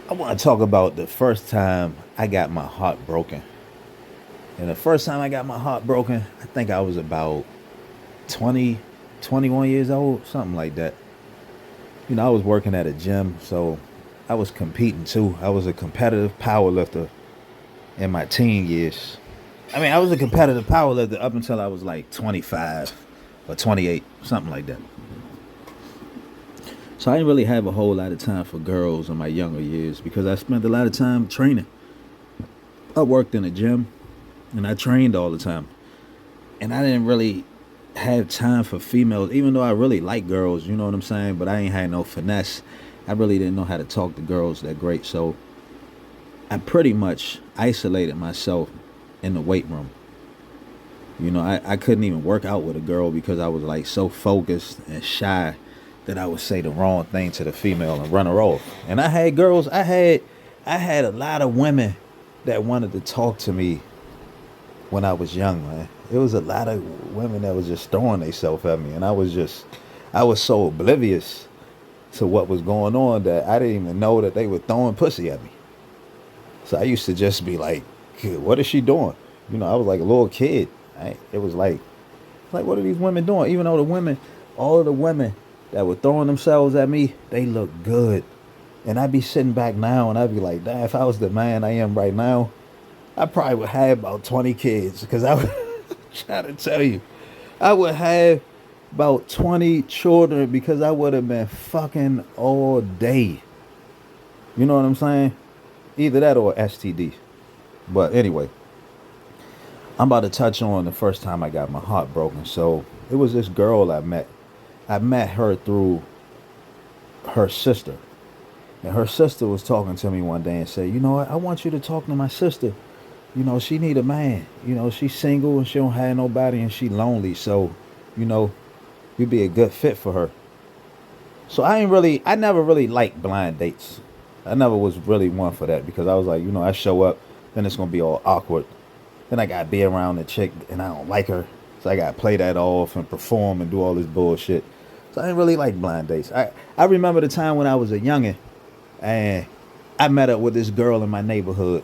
I want to talk about the first time I got my heart broken. And the first time I got my heart broken, I think I was about 20, 21 years old, something like that. I was working at a gym, so I was competing too. I was a competitive power lifter in my teen years. I was a competitive power lifter up until I was like 25 or 28, something like that. So I didn't really have a whole lot of time for girls in my younger years because I spent a lot of time training. I worked in a gym and I trained all the time. And I didn't really have time for females, even though I really like girls, you know what I'm saying? But I ain't had no finesse. I really didn't know how to talk to girls that great. So I pretty much isolated myself in the weight room. I couldn't even work out with a girl because I was like so focused and shy that I would say the wrong thing to the female and run her off. And I had girls, I had a lot of women that wanted to talk to me when I was young, man. It was a lot of women that was just throwing themselves at me, and I was so oblivious to what was going on that I didn't even know that they were throwing pussy at me. So I used to just be like, "What is she doing?" I was like a little kid. It was like, what are these women doing? Even though all of the women that were throwing themselves at me, they look good. And I'd be sitting back now and I'd be like, damn, if I was the man I am right now, I probably would have about 20 kids. Because I would try to tell you, I would have about 20 children because I would have been fucking all day. You know what I'm saying? Either that or STD. But anyway, I'm about to touch on the first time I got my heart broken. So it was this girl I met. I met her through her sister. And her sister was talking to me one day and said, you know what, I want you to talk to my sister. She need a man. She's single and she don't have nobody and she lonely. So, you know, you'd be a good fit for her. So I never really liked blind dates. I never was really one for that because I was like, I show up, then it's going to be all awkward. Then I got to be around the chick and I don't like her. So I got to play that off and perform and do all this bullshit. So I didn't really like blind dates. I remember the time when I was a youngin' and I met up with this girl in my neighborhood.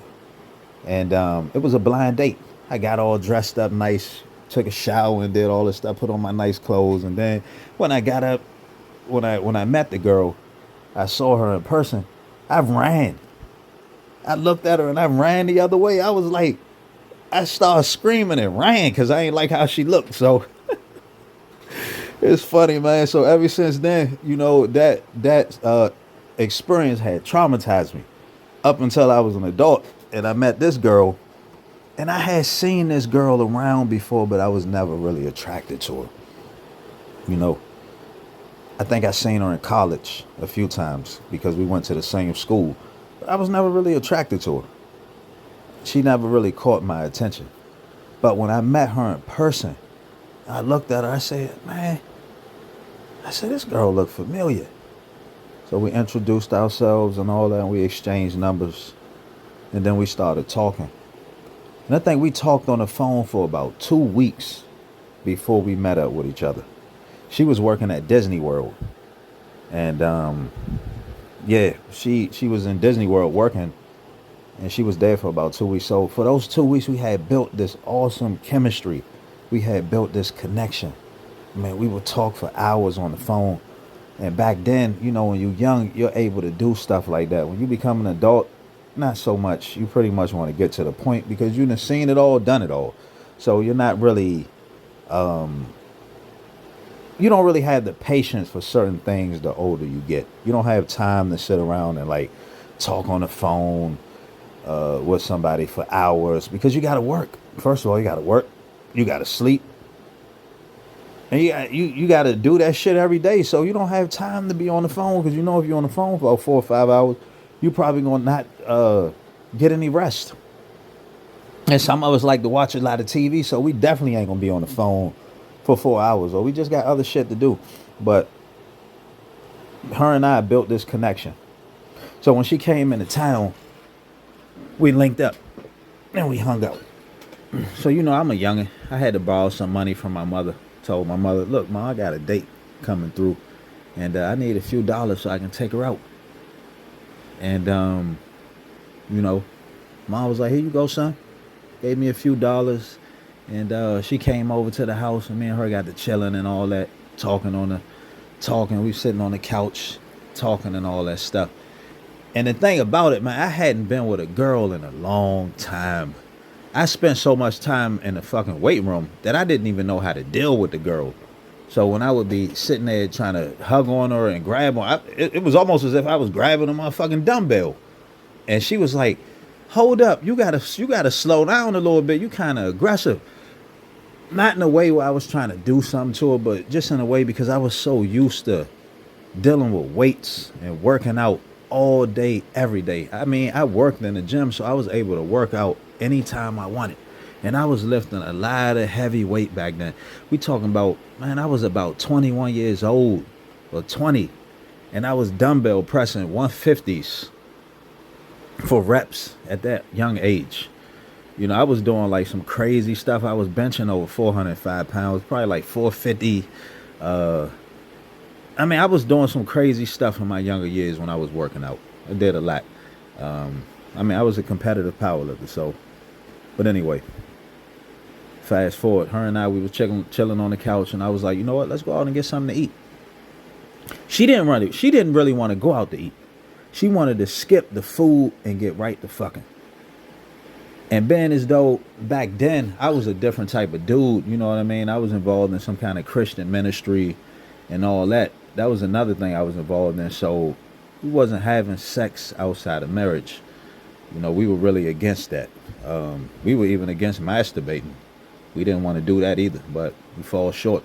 And it was a blind date. I got all dressed up nice, took a shower and did all this stuff, put on my nice clothes. And then when I got up, when I met the girl, I saw her in person. I ran. I looked at her and I ran the other way. I was like, I started screaming and ran because I ain't like how she looked. So it's funny, man. So ever since then, that experience had traumatized me up until I was an adult and I met this girl. And I had seen this girl around before, but I was never really attracted to her. You know, I think I seen her in college a few times because we went to the same school. But I was never really attracted to her. She never really caught my attention. But when I met her in person, I looked at her, I said, man, this girl looked familiar. So we introduced ourselves and all that, and we exchanged numbers. And then we started talking. And I think we talked on the phone for about 2 weeks before we met up with each other. She was working at Disney World. And yeah, she was in Disney World working. And she was there for about 2 weeks. So for those 2 weeks, we had built this awesome chemistry. We had built this connection. Man, we would talk for hours on the phone. And back then, when you're young, you're able to do stuff like that. When you become an adult, not so much. You pretty much want to get to the point because you've seen it all, done it all. So you're not really, you don't really have the patience for certain things the older you get. You don't have time to sit around and like talk on the phone with somebody for hours because you got to work. First of all, you got to work. You got to sleep. And you got to do that shit every day. So you don't have time to be on the phone because if you're on the phone for about 4 or 5 hours, you probably going to not get any rest. And some of us like to watch a lot of TV, so we definitely ain't going to be on the phone for 4 hours, or we just got other shit to do. But her and I built this connection. So when she came into town, we linked up and we hung out. So, I'm a youngin'. I had to borrow some money from my mother. Told my mother, look, Ma, I got a date coming through and I need a few dollars so I can take her out. And you know, mom was like, "Here you go, son." Gave me a few dollars, and she came over to the house, and me and her got to chilling and all that, talking. We sitting on the couch, talking and all that stuff. And the thing about it, man, I hadn't been with a girl in a long time. I spent so much time in the fucking weight room that I didn't even know how to deal with the girl. So when I would be sitting there trying to hug on her and grab on, it was almost as if I was grabbing a motherfucking dumbbell. And she was like, "Hold up, you gotta slow down a little bit. You kind of aggressive." Not in a way where I was trying to do something to her, but just in a way because I was so used to dealing with weights and working out all day, every day. I mean, I worked in the gym, so I was able to work out anytime I wanted. And I was lifting a lot of heavy weight back then. We talking about, man, I was about 21 years old or 20, and I was dumbbell pressing 150s for reps at that young age. You know, I was doing like some crazy stuff. I was benching over 405 pounds, probably like 450. I mean, I was doing some crazy stuff in my younger years when I was working out. I did a lot. I mean, I was a competitive powerlifter. So, but anyway, fast forward, her and I, we was chilling on the couch, and I was like, you know what? Let's go out and get something to eat. She didn't really want to go out to eat. She wanted to skip the food and get right to fucking. And being as though back then I was a different type of dude, you know what I mean? I was involved in some kind of Christian ministry and all that. That was another thing I was involved in. So we wasn't having sex outside of marriage. You know, we were really against that. We were even against masturbating. We didn't want to do that either, but we fall short.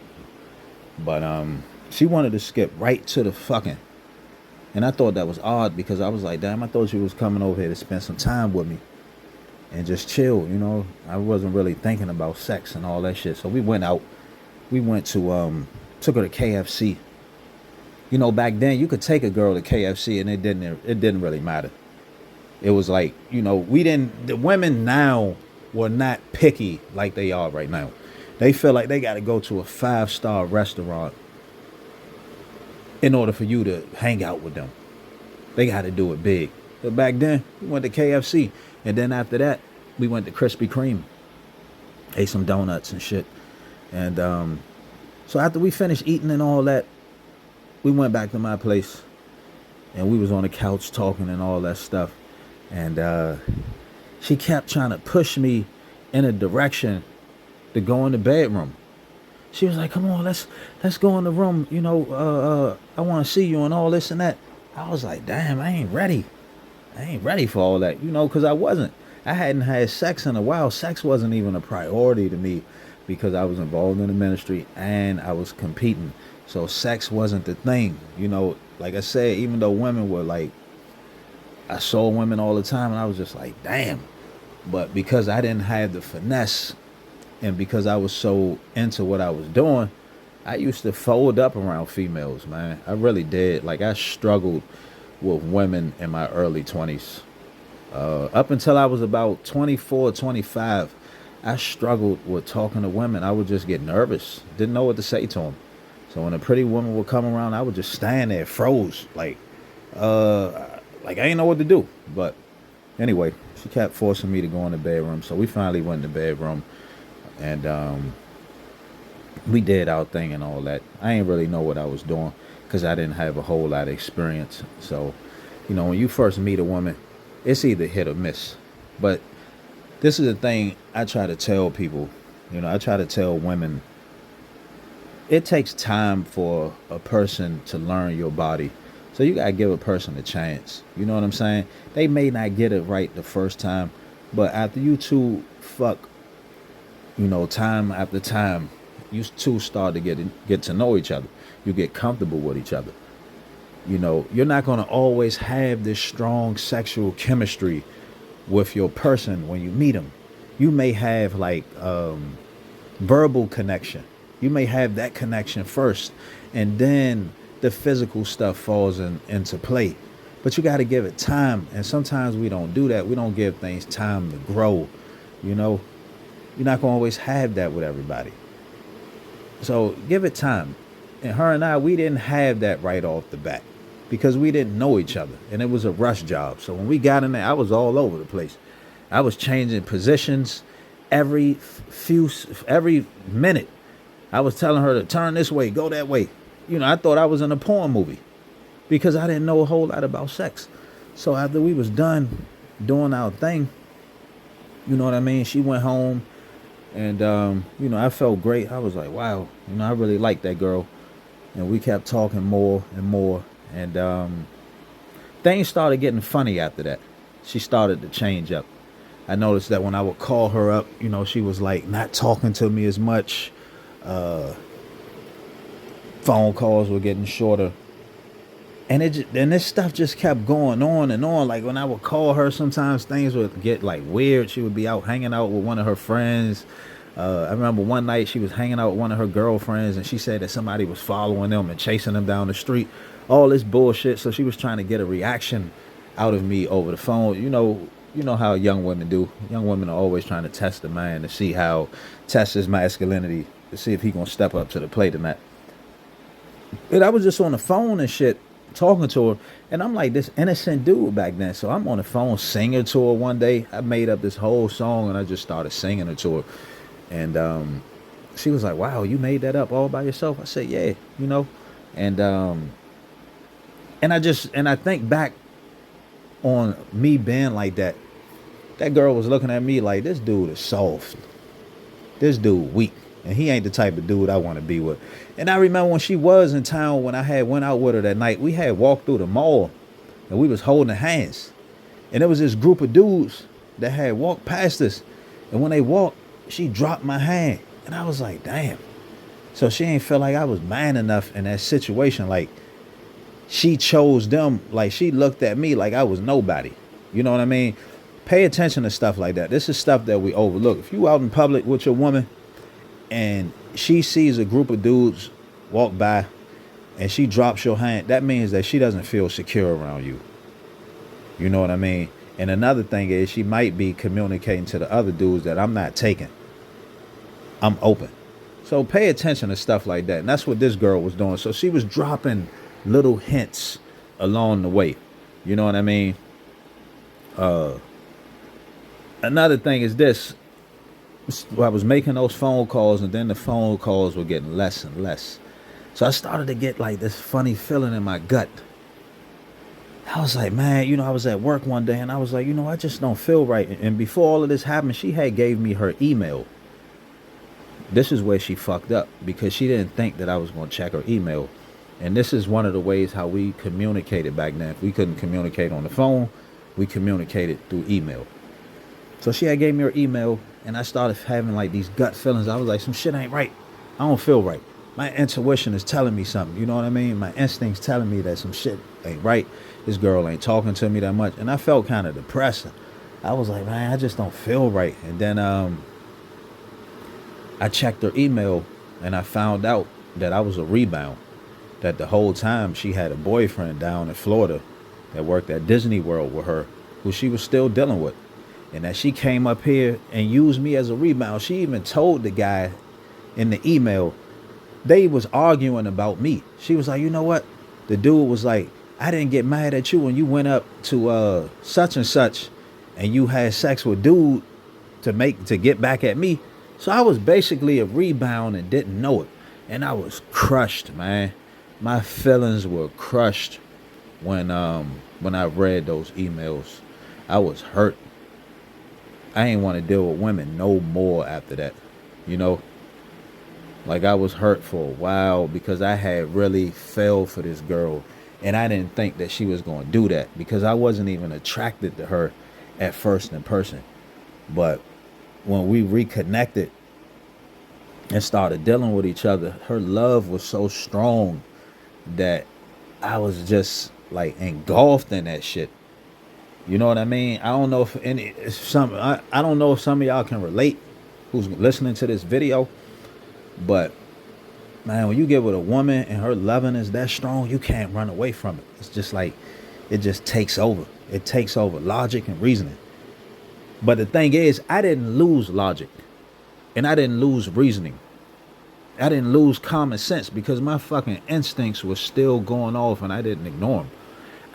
But she wanted to skip right to the fucking. And I thought that was odd because I was like, damn, I thought she was coming over here to spend some time with me and just chill, you know. I wasn't really thinking about sex and all that shit. So we went out. We went to took her to KFC. You know, back then you could take a girl to KFC and it didn't really matter. It was like, you know, the women now were not picky like they are right now. They feel like they got to go to a 5-star restaurant in order for you to hang out with them. They got to do it big. But back then, we went to KFC. And then after that, we went to Krispy Kreme. Ate some donuts and shit. And so after we finished eating and all that, we went back to my place. And we was on the couch talking and all that stuff. And she kept trying to push me in a direction to go in the bedroom. She was like, "Come on, let's go in the room. You know, I want to see you and all this and that." I was like, "Damn, I ain't ready. I ain't ready for all that." You know, because I hadn't had sex in a while. Sex wasn't even a priority to me because I was involved in the ministry and I was competing. So sex wasn't the thing. You know, like I said, even though women were like, I saw women all the time and I was just like, damn. But because I didn't have the finesse, and because I was so into what I was doing, I used to fold up around females, man. I really did. Like, I struggled with women in my early 20s. Up until I was about 24, 25, I struggled with talking to women. I would just get nervous. Didn't know what to say to them. So when a pretty woman would come around, I would just stand there, froze. Like I didn't know what to do. But anyway, she kept forcing me to go in the bedroom. So we finally went in the bedroom. And we did our thing and all that. I ain't really know what I was doing because I didn't have a whole lot of experience. So, you know, when you first meet a woman, it's either hit or miss. But this is the thing I try to tell people. You know, I try to tell women, it takes time for a person to learn your body. So you got to give a person a chance. You know what I'm saying? They may not get it right the first time, but after you two fuck, you know, time after time, you two start to get to know each other. You get comfortable with each other. You know, you're not going to always have this strong sexual chemistry with your person when you meet them. You may have like verbal connection. You may have that connection first, and then the physical stuff falls into play. But you got to give it time, and sometimes we don't do that. We don't give things time to grow, you know. You're not going to always have that with everybody. So give it time. And her and I, we didn't have that right off the bat. because we didn't know each other and it was a rush job. So when we got in there, I was all over the place. I was changing positions every minute. I was telling her to turn this way, go that way. I thought I was in a porn movie because I didn't know a whole lot about sex. So after we was done doing our thing, you know what I mean? She went home and, I felt great. I was like, wow, I really liked that girl. And we kept talking more and more. And things started getting funny after that. She started to change up. I noticed that when I would call her up, she was like not talking to me as much. Phone calls were getting shorter. And this stuff just kept going on and on. Like when I would call her, sometimes things would get like weird. She would be out hanging out with one of her friends. I remember one night she was hanging out with one of her girlfriends and she said that somebody was following them and chasing them down the street. All this bullshit. So she was trying to get a reaction out of me over the phone. You know how young women do. Young women are always trying to test the man to see test his masculinity, to see if he gonna step up to the plate or not. But I was just on the phone and shit, talking to her, and I'm like this innocent dude back then. So I'm on the phone singing to her one day. I made up this whole song and I just started singing it to her. And she was like, wow, you made that up all by yourself? I said, yeah, And I think back on me being like that. That girl was looking at me like, this dude is soft. This dude weak. And he ain't the type of dude I want to be with. And I remember when she was in town, when I had went out with her that night, we had walked through the mall and we was holding hands. And there was this group of dudes that had walked past us. And when they walked, she dropped my hand. And I was like, damn. So she ain't feel like I was man enough in that situation. Like she chose them. Like she looked at me like I was nobody. You know what I mean? Pay attention to stuff like that. This is stuff that we overlook. If you out in public with your woman and she sees a group of dudes walk by and she drops your hand, that means that she doesn't feel secure around you. You know what I mean? And another thing is she might be communicating to the other dudes that I'm not taking. I'm open. So pay attention to stuff like that. And that's what this girl was doing. So she was dropping little hints along the way. You know what I mean? Another thing is this. I was making those phone calls and then the phone calls were getting less and less. So I started to get like this funny feeling in my gut. I was like, man, I was at work one day and I was like, I just don't feel right. And before all of this happened, she had gave me her email. This is where she fucked up because she didn't think that I was going to check her email. And this is one of the ways how we communicated back then. If we couldn't communicate on the phone, we communicated through email. So she had gave me her email and I started having like these gut feelings. I was like, some shit ain't right. I don't feel right. My intuition is telling me something. You know what I mean? My instincts telling me that some shit ain't right. This girl ain't talking to me that much. And I felt kind of depressed. I was like, man, I just don't feel right. And then I checked her email and I found out that I was a rebound. That the whole time she had a boyfriend down in Florida that worked at Disney World with her, who she was still dealing with. And that she came up here and used me as a rebound. She even told the guy in the email, they was arguing about me. She was like, you know what? The dude was like, I didn't get mad at you when you went up to such and such and you had sex with dude to get back at me. So I was basically a rebound and didn't know it. And I was crushed, man. My feelings were crushed when I read those emails. I was hurt. I ain't want to deal with women no more after that. Like I was hurt for a while because I had really fell for this girl and I didn't think that she was going to do that because I wasn't even attracted to her at first in person. But when we reconnected and started dealing with each other, her love was so strong that I was just like engulfed in that shit. You know what I mean? I don't know if I don't know if some of y'all can relate who's listening to this video, but man, when you get with a woman and her loving is that strong, you can't run away from it. It's just like it just takes over. It takes over logic and reasoning. But the thing is, I didn't lose logic and I didn't lose reasoning. I didn't lose common sense because my fucking instincts were still going off and I didn't ignore them.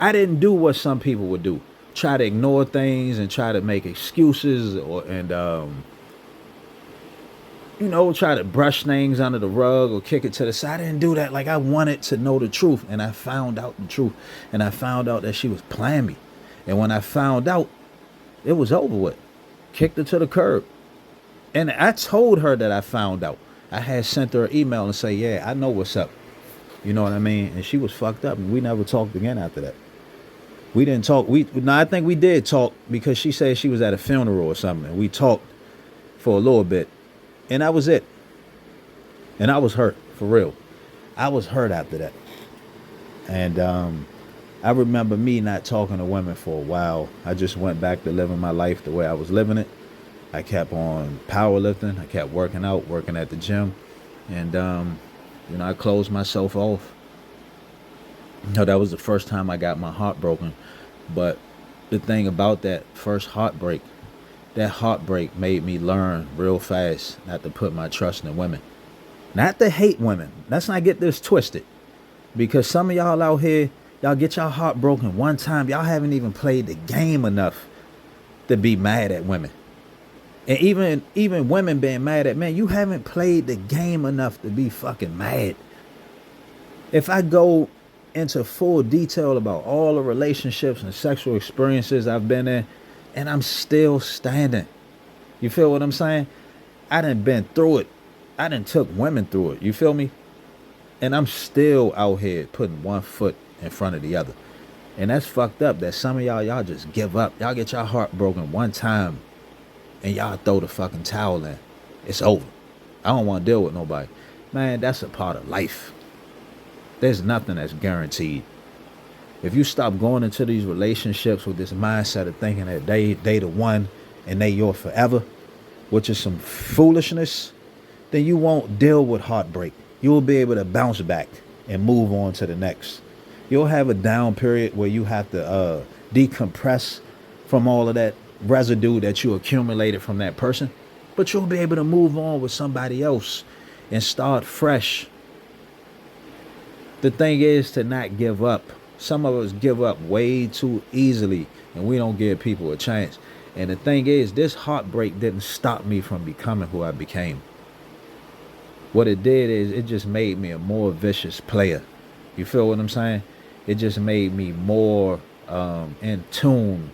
I didn't do what some people would do. Try to ignore things and try to make excuses try to brush things under the rug or kick it to the side. I didn't do that. Like, I wanted to know the truth, and I found out the truth, and I found out that she was playing me. And when I found out, it was over with. Kicked her to the curb. And I told her that I found out. I had sent her an email and say, yeah, I know what's up. You know what I mean? And she was fucked up, and we never talked again after that. We didn't talk. I think we did talk because she said she was at a funeral or something. And we talked for a little bit, and that was it. And I was hurt, for real. I was hurt after that. And I remember me not talking to women for a while. I just went back to living my life the way I was living it. I kept on powerlifting. I kept working out, working at the gym. And, I closed myself off. That was the first time I got my heart broken. But the thing about that first heartbreak, that heartbreak made me learn real fast not to put my trust in women. Not to hate women. Let's not get this twisted. Because some of y'all out here, y'all get y'all heart broken one time. Y'all haven't even played the game enough to be mad at women. And even women being mad at men, you haven't played the game enough to be fucking mad. If I go into full detail about all the relationships and sexual experiences I've been in, and I'm still standing. You feel what I'm saying? I done been through it. I done took women through it. You feel me? And I'm still out here putting one foot in front of the other. And that's fucked up that some of y'all just give up. Y'all get your heart broken one time and y'all throw the fucking towel in. It's over. I don't want to deal with nobody. Man, that's a part of life. There's nothing that's guaranteed. If you stop going into these relationships with this mindset of thinking that they the one and they your forever, which is some foolishness, then you won't deal with heartbreak. You'll be able to bounce back and move on to the next. You'll have a down period where you have to decompress from all of that residue that you accumulated from that person, but you'll be able to move on with somebody else and start fresh. The thing is to not give up. Some of us give up way too easily, and we don't give people a chance. And the thing is, this heartbreak didn't stop me from becoming who I became. What it did is it just made me a more vicious player. You feel what I'm saying? It just made me more in tune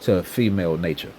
to female nature.